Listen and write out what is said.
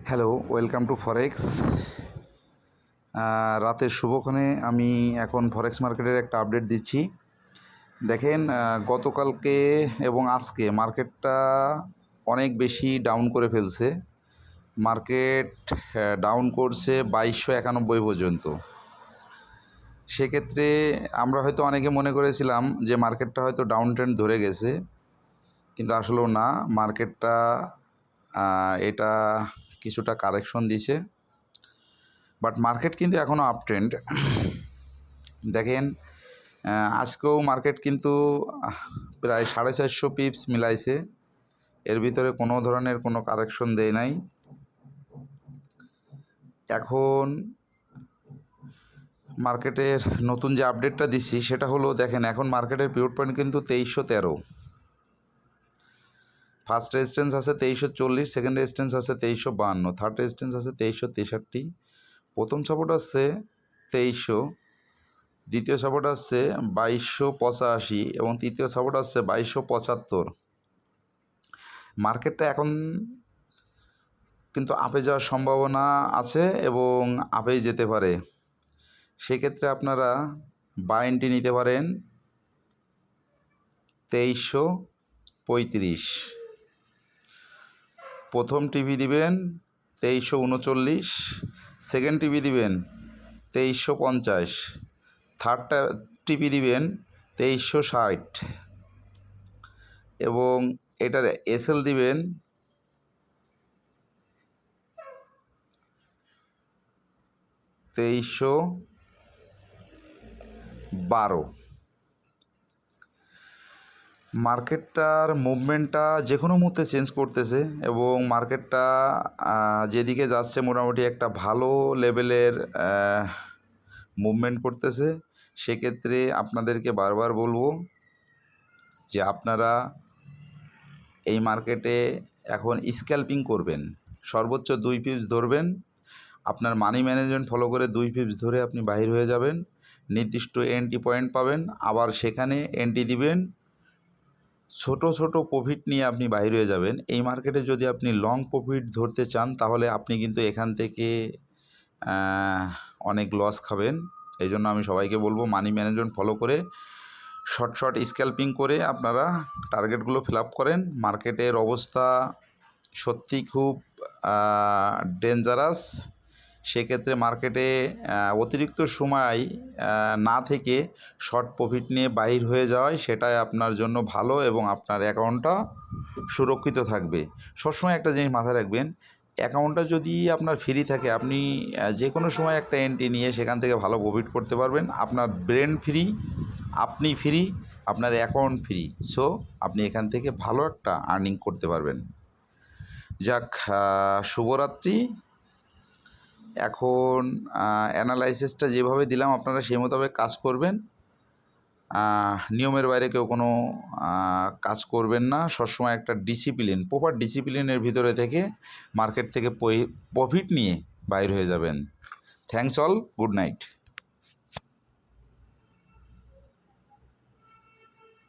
Hello, welcome to ফরেক্স। রাতের শুভক্ষণে আমি এখন ফরেক্স মার্কেটের একটা আপডেট দিচ্ছি। দেখেন, গতকালকে এবং আজকে মার্কেটটা অনেক বেশি ডাউন করে ফেলছে। মার্কেট ডাউন করছে 2291 পর্যন্ত। সেক্ষেত্রে আমরা হয়তো অনেকে মনে করেছিলাম যে মার্কেটটা হয়তো ডাউন ট্রেন্ড ধরে গেছে, কিন্তু আসলেও না। মার্কেটটা এটা কিছুটা কারেকশন দিছে, বাট মার্কেট কিন্তু এখনও আপ ট্রেন্ড। দেখেন, আজকেও মার্কেট কিন্তু প্রায় 450 পিপস মিলাইছে, এর ভিতরে কোনো ধরনের কোনো কারেকশন দেয় নাই। এখন মার্কেটের নতুন যে আপডেটটা দিচ্ছি সেটা হলো, দেখেন এখন মার্কেটের পিভট পয়েন্ট কিন্তু 2313। ফার্স্ট রেজিস্ট্যান্স আছে 2340, সেকেন্ড রেজিস্ট্যান্স আছে 2352, থার্ড রেজিস্ট্যান্স আছে 2363, প্রথম সাপোর্ট আছে 2300, দ্বিতীয় সাপোর্ট আসছে 2285 এবং তৃতীয় সাপোর্ট আসছে 2275। মার্কেটটা এখন কিন্তু আপে যাওয়ার সম্ভাবনা আছে এবং আপেই যেতে পারে। সেক্ষেত্রে আপনারা বাই এন্ট্রি নিতে পারেন 2335। প্রথম টিভি দিবেন 2339, সেকেন্ড টিভি দিবেন 2350, থার্ড টিভি দিবেন 2360 এবং এটার এসএল দিবেন 2312। মার্কেটটার মুভমেন্টটা যে কোনো মুহূর্তে চেঞ্জ করতেছে এবং মার্কেটটা যেদিকে যাচ্ছে মোটামুটি একটা ভালো লেভেলের মুভমেন্ট করতেছে। সেক্ষেত্রে আপনাদেরকে বারবার বলবো যে আপনারা এই মার্কেটে এখন স্ক্যাল্পিং করবেন, সর্বোচ্চ 2 পিপস ধরবেন। আপনার মানি ম্যানেজমেন্ট ফলো করে 2 পিপস ধরে আপনি বাহির হয়ে যাবেন, নির্দিষ্ট এন্ট্রি পয়েন্ট পাবেন, আবার সেখানে এন্ট্রি দিবেন, ছোট ছোট প্রফিট নিয়ে আপনি বাহির হয়ে যাবেন। এই মার্কেটে যদি আপনি লং প্রফিট ধরতে চান তাহলে আপনি কিন্তু এখান থেকে অনেক লস খাবেন। এই জন্য আমি সবাইকে বলবো মানি ম্যানেজমেন্ট ফলো করে শর্ট স্ক্যাল্পিং করে আপনারা টার্গেটগুলো ফিল আপ করেন। মার্কেটের অবস্থা সত্যি খুব ডেঞ্জারাস। সেক্ষেত্রে মার্কেটে অতিরিক্ত সময় না থেকে শর্ট প্রফিট নিয়ে বাহির হয়ে যাওয়ায় সেটাই আপনার জন্য ভালো এবং আপনার অ্যাকাউন্টটা সুরক্ষিত থাকবে। সবসময় একটা জিনিস মাথায় রাখবেন, অ্যাকাউন্টটা যদি আপনার ফ্রি থাকে আপনি যে কোনো সময় একটা এন্ট্রি নিয়ে সেখান থেকে ভালো প্রফিট করতে পারবেন। আপনার ব্রেন ফ্রি, আপনি ফ্রি, আপনার অ্যাকাউন্ট ফ্রি। সো আপনি এখান থেকে ভালো একটা আর্নিং করতে পারবেন। যাক, শুভরাত্রি। এখন অ্যানালাইসিসটা যেভাবে দিলাম আপনারা সেই মোতাবেক কাজ করবেন। নিয়মের বাইরে কেউ কোনো কাজ করবেন না। সবসময় একটা ডিসিপ্লিন, প্রপার ডিসিপ্লিনের ভিতরে থেকে মার্কেট থেকে প্রফিট নিয়ে বাইর হয়ে যাবেন। Thanks all, good night.